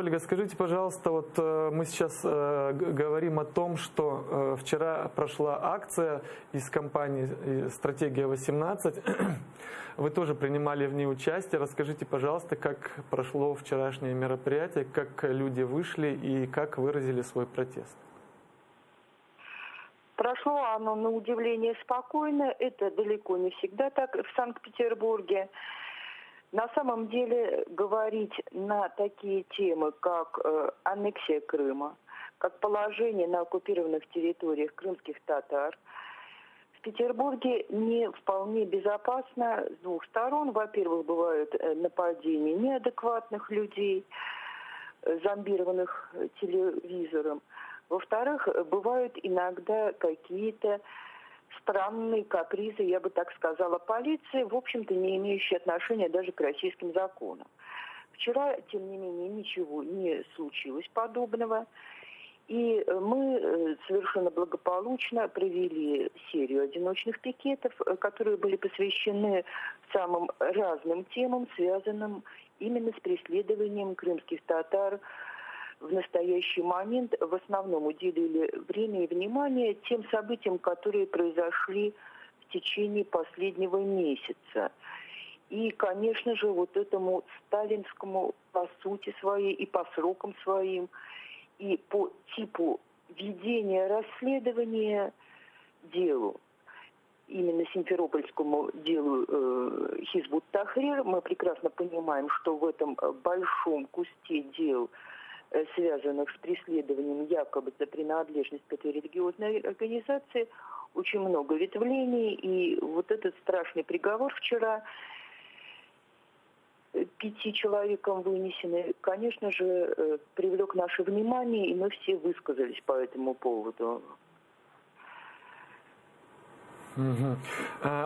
Ольга, скажите, пожалуйста, вот мы сейчас говорим о том, что вчера прошла акция из компании «Стратегия-18». Вы тоже принимали в ней участие. Расскажите, пожалуйста, как прошло вчерашнее мероприятие, как люди вышли и как выразили свой протест. Прошло оно на удивление спокойно. Это далеко не всегда так в Санкт-Петербурге. На самом деле говорить на такие темы, как аннексия Крыма, как положение на оккупированных территориях крымских татар, в Петербурге не вполне безопасно с двух сторон. Во-первых, бывают нападения неадекватных людей, зомбированных телевизором. Во-вторых, бывают иногда какие-то странные капризы, я бы так сказала, полиции, в общем-то, не имеющие отношения даже к российским законам. Вчера, тем не менее, ничего не случилось подобного. И мы совершенно благополучно провели серию одиночных пикетов, которые были посвящены самым разным темам, связанным именно с преследованием крымских татар. В настоящий момент в основном уделили время и внимание тем событиям, которые произошли в течение последнего месяца. И, конечно же, вот этому сталинскому по сути своей и по срокам своим, и по типу ведения расследования делу, именно симферопольскому делу Хизбут Тахрир, мы прекрасно понимаем, что в этом большом кусте дел, связанных с преследованием якобы за принадлежность к этой религиозной организации, очень много ветвлений. И вот этот страшный приговор вчера 5 человекам вынесенный, конечно же, привлек наше внимание, и мы все высказались по этому поводу.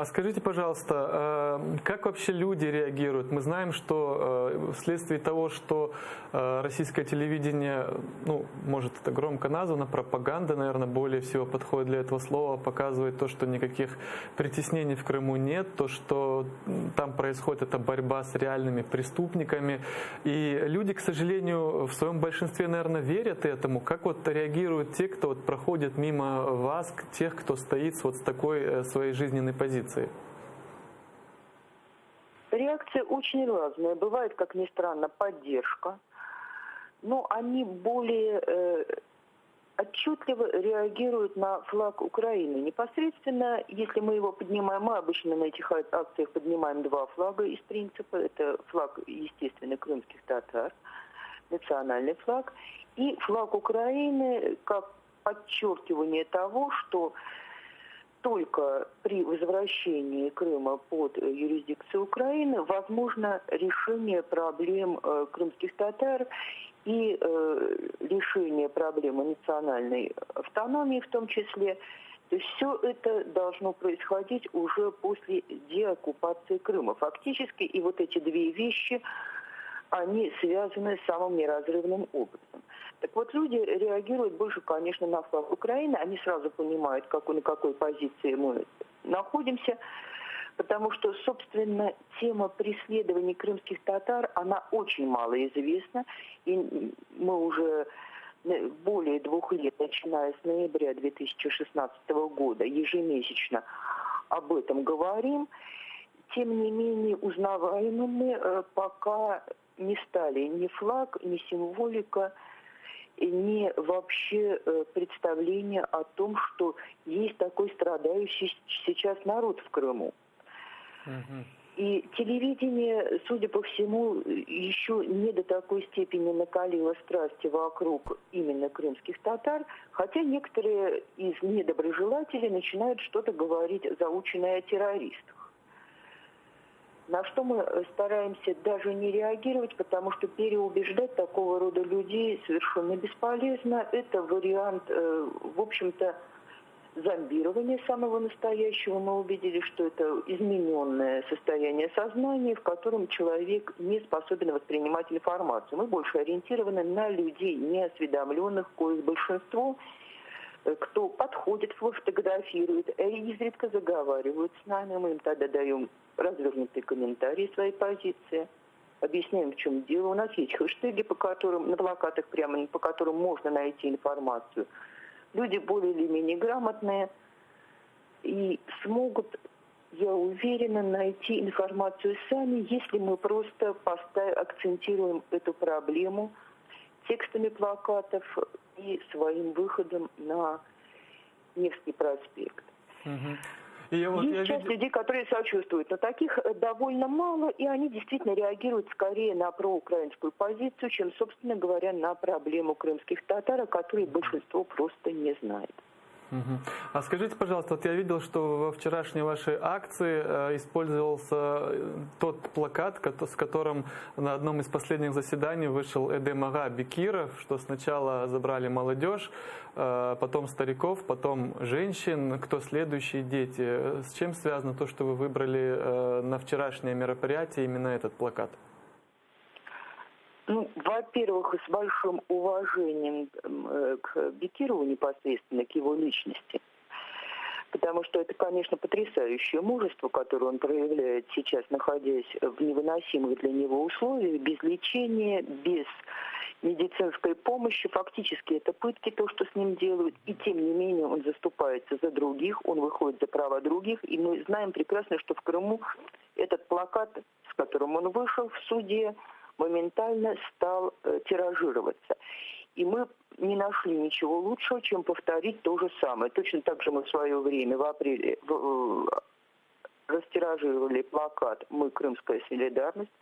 Скажите, пожалуйста, как вообще люди реагируют? Мы знаем, что вследствие того, что российское телевидение, ну, может, это громко названо, пропаганда, наверное, более всего подходит для этого слова, показывает то, что никаких притеснений в Крыму нет, то, что там происходит эта борьба с реальными преступниками. И люди, к сожалению, в своем большинстве, наверное, верят этому. Как вот реагируют те, кто вот проходит мимо вас, тех, кто стоит вот с такой своей жизненной позиции? Реакция очень разная. Бывает, как ни странно, поддержка. Но они более отчетливо реагируют на флаг Украины. Непосредственно, если мы его поднимаем, мы обычно на этих акциях поднимаем 2 флага из принципа. Это флаг, естественно, крымских татар, национальный флаг, и флаг Украины как подчеркивание того, что только при возвращении Крыма под юрисдикцию Украины возможно решение проблем крымских татар и решение проблемы национальной автономии в том числе. То есть все это должно происходить уже после деоккупации Крыма фактически. И вот эти 2 вещи, они связаны самым неразрывным образом. Так вот, люди реагируют больше, конечно, на флаг Украины. Они сразу понимают, на какой позиции мы находимся, потому что, собственно, тема преследований крымских татар, она очень мало известна. И мы уже более 2 лет, начиная с ноября 2016 года, ежемесячно об этом говорим. Тем не менее, узнаваемыми пока не стали ни флаг, ни символика, ни вообще представление о том, что есть такой страдающий сейчас народ в Крыму. И телевидение, судя по всему, еще не до такой степени накалило страсти вокруг именно крымских татар, хотя некоторые из недоброжелателей начинают что-то говорить заученное о террористах. На что мы стараемся даже не реагировать, потому что переубеждать такого рода людей совершенно бесполезно. Это вариант, в общем-то, зомбирования самого настоящего. Мы увидели, что это измененное состояние сознания, в котором человек не способен воспринимать информацию. Мы больше ориентированы на людей неосведомленных, коих большинство, кто подходит, фотографирует, изредка заговаривают с нами, мы им тогда даем развернутые комментарии своей позиции. объясняем, в чем дело. У нас есть хэштеги, по которым, на плакатах прямо, по которым можно найти информацию. Люди более или менее грамотные и смогут, я уверена, найти информацию сами, если мы просто акцентируем эту проблему текстами плакатов и своим выходом на Невский проспект. Есть часть людей, которые сочувствуют, но таких довольно мало, и они действительно реагируют скорее на проукраинскую позицию, чем, собственно говоря, на проблему крымских татар, о которой большинство просто не знает. А скажите, пожалуйста, вот я видел, что во вчерашней вашей акции использовался тот плакат, с которым на одном из последних заседаний вышел Эдем Ага Бекиров, что сначала забрали молодежь, потом стариков, потом женщин, кто следующие дети. С чем связано то, что вы выбрали на вчерашнее мероприятие именно этот плакат? Ну, во-первых, с большим уважением к Бекирову непосредственно, к его личности. Потому что это, конечно, потрясающее мужество, которое он проявляет сейчас, находясь в невыносимых для него условиях, без лечения, без медицинской помощи. Фактически это пытки, то, что с ним делают. И тем не менее он заступается за других, он выходит за права других. И мы знаем прекрасно, что в Крыму этот плакат, с которым он вышел в суде, моментально стал тиражироваться. И мы не нашли ничего лучшего, чем повторить то же самое. Точно так же мы в свое время в апреле растиражировали плакат «Мы крымская солидарность»,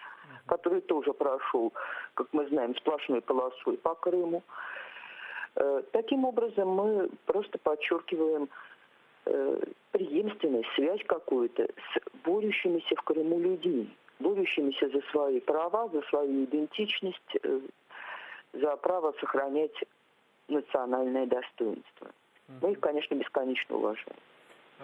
который тоже прошел, как мы знаем, сплошной полосой по Крыму. Таким образом мы просто подчеркиваем преемственность, связь какую-то с борющимися в Крыму людьми, борющимися за свои права, за свою идентичность, за право сохранять национальное достоинство. Мы их, конечно, бесконечно уважаем.